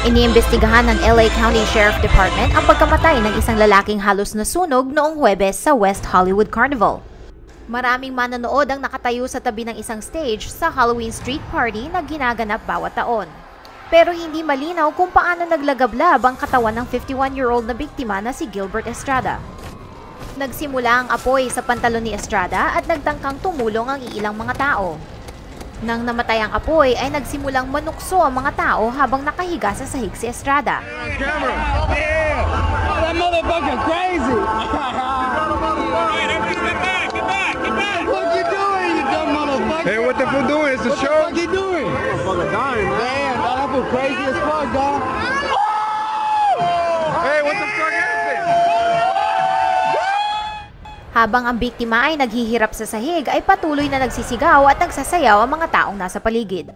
Iniimbestigahan ng LA County Sheriff Department ang pagkamatay ng isang lalaking halos nasunog noong Huwebes sa West Hollywood Carnival. Maraming manonood ang nakatayo sa tabi ng isang stage sa Halloween street party na ginaganap bawat taon. Pero hindi malinaw kung paano naglagablab ang katawan ng 51-year-old na biktima na si Gilbert Estrada. Nagsimula ang apoy sa pantalon ni Estrada at nagtangkang tumulong ang iilang mga tao. Nang namatay ang apoy ay nagsimulang manukso ang mga tao habang nakahiga sa sahig si Estrada. That motherfucker crazy! What you doing, you dumb motherfucker? Hey, what the fool doing? It's a show. What you doing? Motherfucker dying, man. That fool crazy as fuck, dog. Hey, what the fuck happened? Habang ang biktima ay naghihirap sa sahig ay patuloy na nagsisigaw at nagsasayaw ang mga taong nasa paligid.